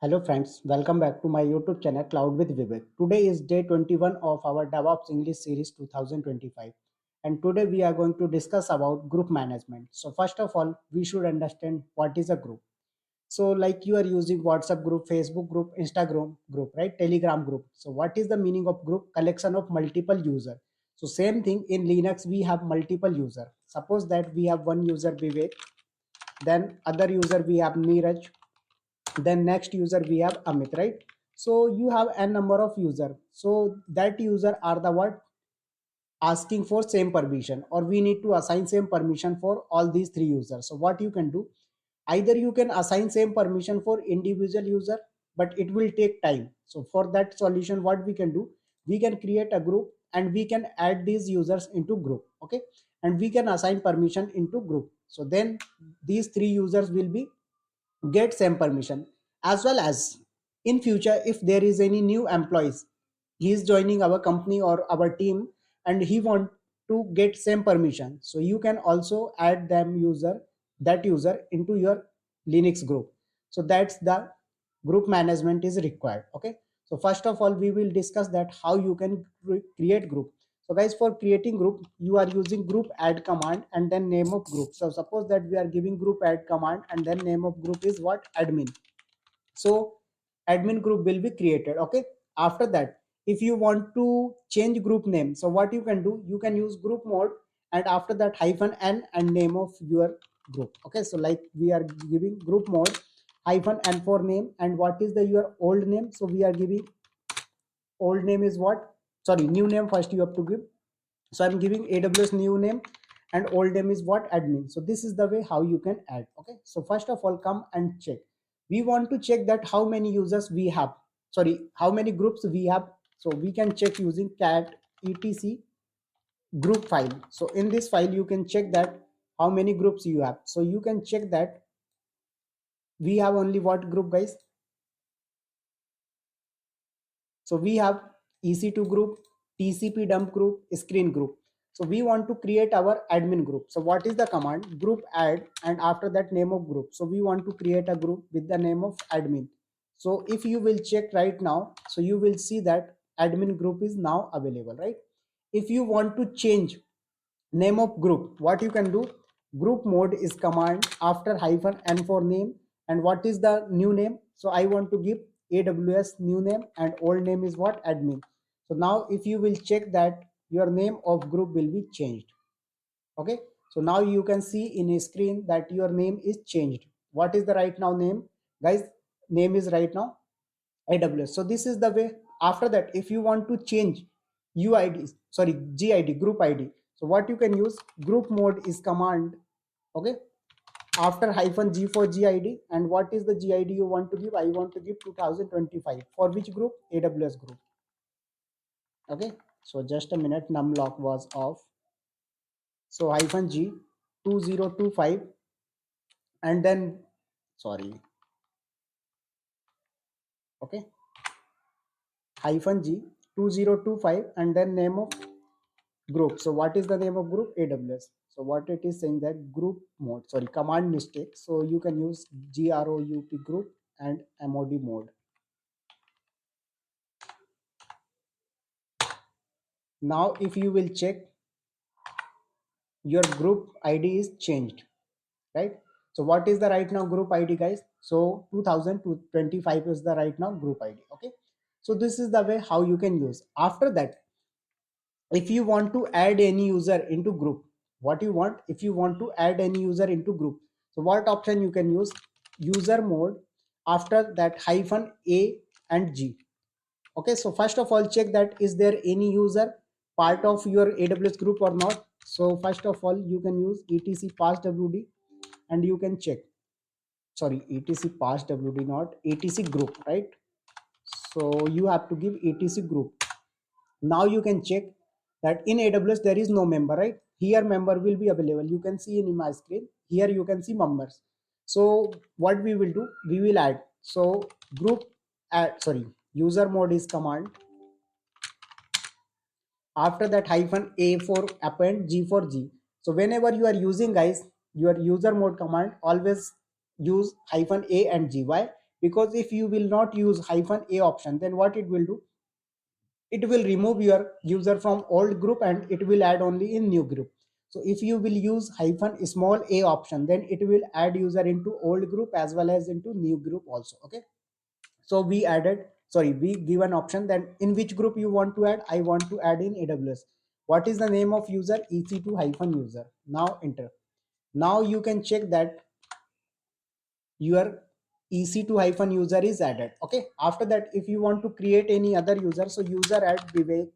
Hello friends, welcome back to my YouTube channel Cloud with Vivek. Today is day 21 of our Devops English Series 2025 and today we are going to discuss about group management. So first of all, we should understand what is a group. So like you are using WhatsApp group, Facebook group, Instagram group, right? Telegram group. So what is the meaning of group? Collection of multiple user. So same thing in Linux we have multiple user. Suppose that we have one user Vivek, then other user we have Neeraj, then next user we have Amit, right? So you have n number of user, so that user are the what asking for same permission, or we need to assign same permission for all these three users. So what you can do, either you can assign same permission for individual user, but it will take time. So for that solution, what we can do, we can create a group and we can add these users into group. Okay, and we can assign permission into group, so then these three users will be get same permission. As well as in future, if there is any new employees, he is joining our company or our team and he want to get same permission, so you can also add them user, that user into your Linux group. So that's the group management is required. Okay, so first of all we will discuss that how you can create group. So guys, for creating group, you are using group add command and then name of group. So suppose that we are giving group add command and then name of group is what? Admin. So admin group will be created. Okay, after that, if you want to change group name, so what you can do, you can use group mode and after that hyphen n and name of your group. Okay, so like we are giving group mode hyphen n for name, and what is the your old name, so we are giving old name is what, sorry, new name first you have to give. So I'm giving AWS new name and old name is what? Admin. So this is the way how you can add. Okay, so first of all come and check. We want to check that how many users we have, sorry, how many groups we have. So we can check using cat etc group file. So in this file you can check that how many groups you have. So you can check that we have only what group, guys? So we have EC2 group, TCP dump group, screen group. So we want to create our admin group. So what is the command? Group add and after that name of group. So we want to create a group with the name of admin. So if you will check right now, so you will see that admin group is now available, right? If you want to change name of group, what you can do, group mode is command after hyphen n for name, and what is the new name? So I want to give AWS new name and old name is what? Admin. So now if you will check that your name of group will be changed. Okay, so now you can see in a screen that your name is changed. What is the right now name, guys? Name is right now AWS. So this is the way. After that, if you want to change UID, sorry, GID, group ID. So what you can use, group mode is command. Okay, after hyphen G for GID, and what is the GID you want to give? I want to give 2025. For which group? AWS group. Okay, so just a minute, numlock was off. So hyphen G 2025 and then, sorry, okay, hyphen G 2025 and then name of group. So what is the name of group? AWS. So what it is saying that group mode, sorry, command mistake. So you can use group group and mod mode. Now if you will check, your group ID is changed, right? So what is the right now group ID, guys? So 2025 is the right now group ID. Okay, so this is the way how you can use. After that, if you want to add any user into group, what you want, if you want to add any user into group, so what option you can use? User mode, after that hyphen a and g. Okay, so first of all check that is there any user part of your AWS group or not. So first of all you can use etc passwd and you can check, sorry, etc passwd, not etc group, right? So you have to give etc group. Now you can check that in AWS there is no member, right? Here member will be available. You can see in my screen here, you can see members. So what we will do, we will add. So group add, sorry, user mode is command, after that hyphen a for append, g for g. So whenever you are using, guys, your user mode command, always use hyphen a and g. Why? because if you will not use hyphen a option, then what it will do, it will remove your user from old group and it will add only in new group. So if you will use hyphen small a option, then it will add user into old group as well as into new group also. Okay, so we added, sorry, we give an option that in which group you want to add. I want to add in AWS. What is the name of user? EC2 hyphen user. Now enter. Now you can check that your EC2 hyphen user is added. Okay, after that, if you want to create any other user, so user add Vivek.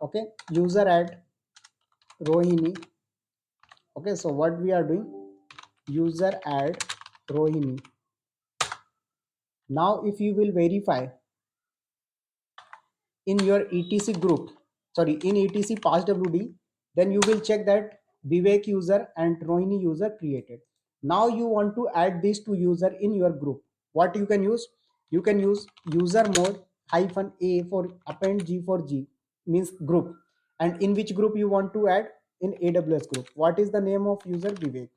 Okay, user add Rohini. Okay, so what we are doing, user add Rohini. Now if you will verify in your etc group, sorry, in etc passwd, then you will check that Vivek user and Rohini user created. Now you want to add these two user in your group. What you can use, you can use user mode hyphen a for append g for g, means group. And in which group you want to add? In AWS group. What is the name of user? Vivek.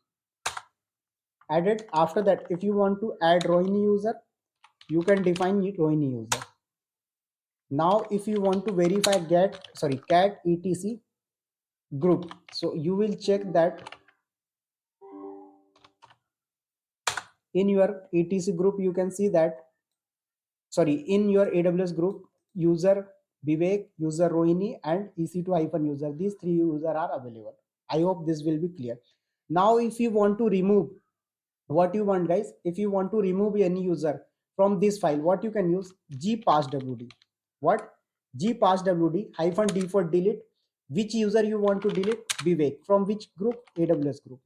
Added. After that, if you want to add Rohini user, you can define it Rohini user. Now if you want to verify cat etc group, so you will check that in your etc group you can see that, sorry, in your AWS group, user Vivek, user Rohini and EC2 hyphen user, these three user are available. I hope this will be clear. Now if you want to remove, what you want guys, if you want to remove any user from this file, what you can use? gpasswd. What? gpasswd hyphen d for delete. Which user you want to delete? Vivek. From which group? AWS group.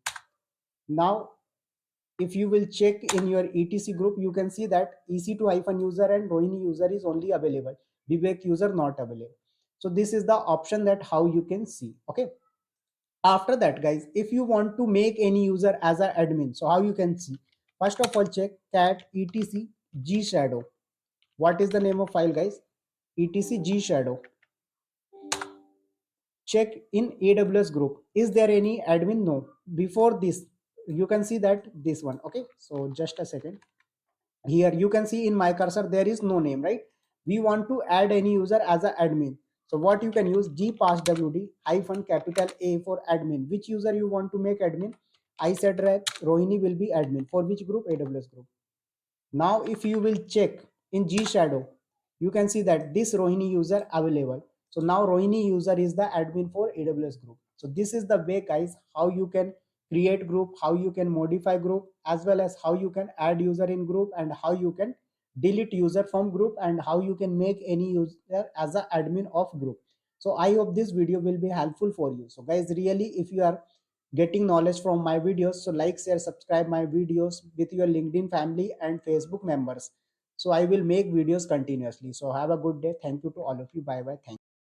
Now if you will check in your etc group, you can see that EC2 hyphen user and Rohini user is only available, Vivek user not available. So this is the option that how you can see. Okay, after that guys, if you want to make any user as an admin, so how you can see? First of all, check cat etc g shadow. What is the name of file guys? etc g shadow. Check in AWS group, is there any admin? No. Before this, you can see that this one. Okay, so just a second. Here you can see in my cursor there is no name, right? We want to add any user as an admin. So what you can use? gpasswd hyphen capital A for admin. Which user you want to make admin? I said right, Rohini will be admin. For which group? AWS group. Now if you will check in G shadow, you can see that this Rohini user available. So now Rohini user is the admin for AWS group. So this is the way guys how you can create group, how you can modify group, as well as how you can add user in group, and how you can delete user from group, and how you can make any user as an admin of group. So I hope this video will be helpful for you. So guys, really, if you are getting knowledge from my videos, so like, share, subscribe my videos with your LinkedIn family and Facebook members. So I will make videos continuously. So have a good day. Thank you to all of you. Bye bye. Thank you.